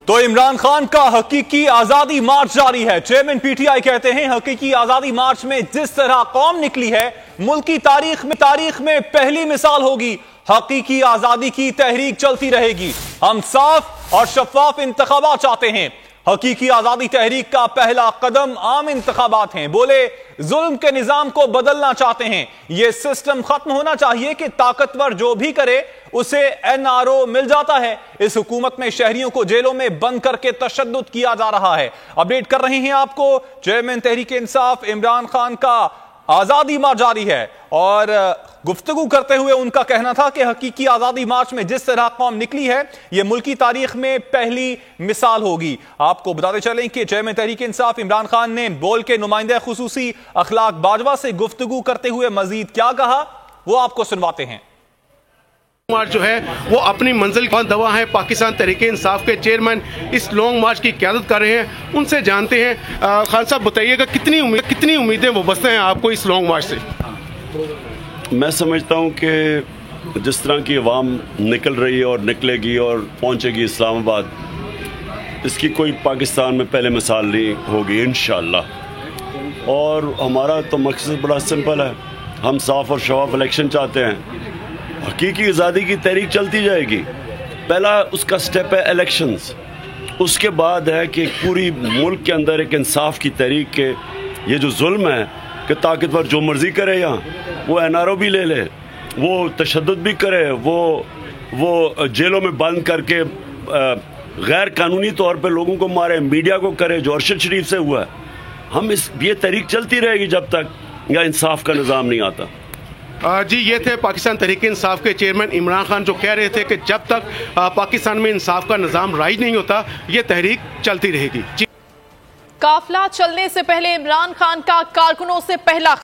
تو عمران خان کا حقیقی آزادی مارچ جاری ہے۔ چیئرمین پی ٹی آئی کہتے ہیں حقیقی آزادی مارچ میں جس طرح قوم نکلی ہے ملکی تاریخ میں پہلی مثال ہوگی۔ حقیقی آزادی کی تحریک چلتی رہے گی۔ ہم صاف اور شفاف انتخابات چاہتے ہیں۔ حقیقی آزادی تحریک کا پہلا قدم عام انتخابات ہیں۔ بولے ظلم کے نظام کو بدلنا چاہتے ہیں۔ یہ سسٹم ختم ہونا چاہیے کہ طاقتور جو بھی کرے اسے این آر او مل جاتا ہے۔ اس حکومت میں شہریوں کو جیلوں میں بند کر کے تشدد کیا جا رہا ہے۔ اپڈیٹ کر رہے ہیں آپ کو چیئرمین تحریک انصاف عمران خان کا آزادی مارچ جاری ہے، اور گفتگو کرتے ہوئے ان کا کہنا تھا کہ حقیقی آزادی مارچ میں جس طرح قوم نکلی ہے یہ ملکی تاریخ میں پہلی مثال ہوگی۔ آپ کو بتاتے چلیں کہ چیئرمین تحریک انصاف عمران خان نے بول کے نمائندہ خصوصی اخلاق باجوہ سے گفتگو کرتے ہوئے مزید کیا کہا وہ آپ کو سنواتے ہیں۔ مارچ جو ہے وہ اپنی منزل کا دوا ہے۔ پاکستان تحریک انصاف کے چیئرمین اس لانگ مارچ کی قیادت کر رہے ہیں، ان سے جانتے ہیں۔ خان صاحب بتائیے گا کتنی امیدیں وابستہ ہیں آپ کو اس لانگ مارچ سے؟ میں سمجھتا ہوں کہ جس طرح کی عوام نکل رہی ہے اور نکلے گی اور پہنچے گی اسلام آباد، اس کی کوئی پاکستان میں پہلے مثال نہیں ہوگی انشاءاللہ۔ اور ہمارا تو مقصد بڑا سمپل ہے، ہم صاف اور شفاف الیکشن چاہتے ہیں۔ حقیقی آزادی کی تحریک چلتی جائے گی۔ پہلا اس کا سٹیپ ہے الیکشنز، اس کے بعد ہے کہ پوری ملک کے اندر ایک انصاف کی تحریک کے یہ جو ظلم ہے کہ طاقتور جو مرضی کرے، یہاں وہ این آر او بھی لے لے، وہ تشدد بھی کرے، وہ جیلوں میں بند کر کے غیر قانونی طور پہ لوگوں کو مارے، میڈیا کو کرے جو ارشد شریف سے ہوا ہے۔ یہ تحریک چلتی رہے گی جب تک یا انصاف کا نظام نہیں آتا۔ جی، یہ تھے پاکستان تحریک انصاف کے چیئرمین عمران خان، جو کہہ رہے تھے کہ جب تک پاکستان میں انصاف کا نظام رائج نہیں ہوتا یہ تحریک چلتی رہے گی۔ قافلہ چلنے سے پہلے عمران خان کا کارکنوں سے پہلا